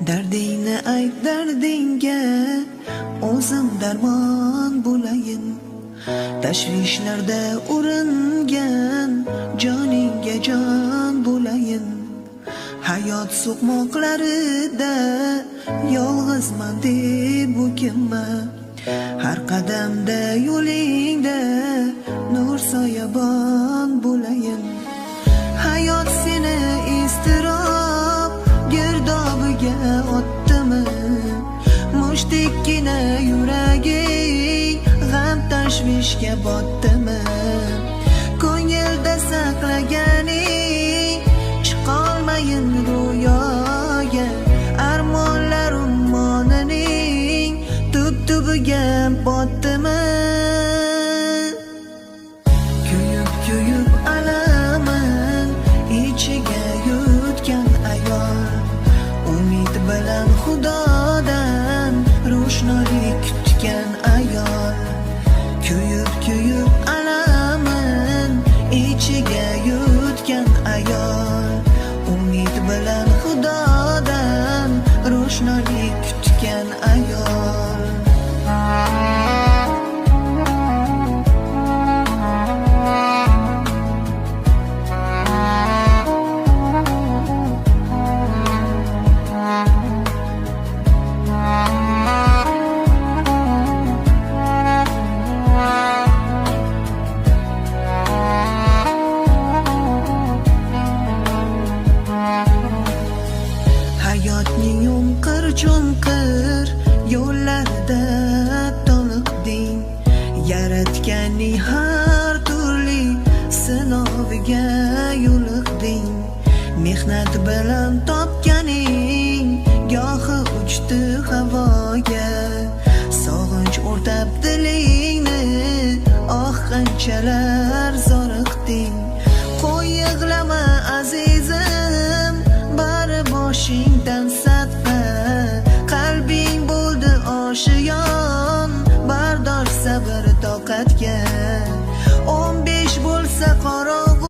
Dardingni ayt dardingga, o'zim darmon bo'layin. Tashvishlarda uringan joningga jon bo'layin. Hayot so'qmoqlarida yolg'izman deb o'kinma. Har qadamda yo'lingda nur soyabon bo'layin. Hayot seni iztirob girdobiga otdimi? Mushtikkina yuraging g'am tashvishga botdimi? Ko'ngilda saqlaganing chiqolmayin ro'yoga. Armonlar ummonining tub-tubiga botdimi? Kuyib alamin ichiga yutgan ayol, umid bilan Xudodan ro'shnolik kutgan ayol. Kuyib alamin ichiga yutgan ayol, umid bilan Xudodan ro'shnolik kutgan ayol. Hayotning yumqir-chunqir yo'llarida toliqding. Yaratganning har turli sinoviga yo'liqding. Mehnat bilan topganing gohi uchdi havoga. Sog'inch o'rtab dilingni, oh qanchalar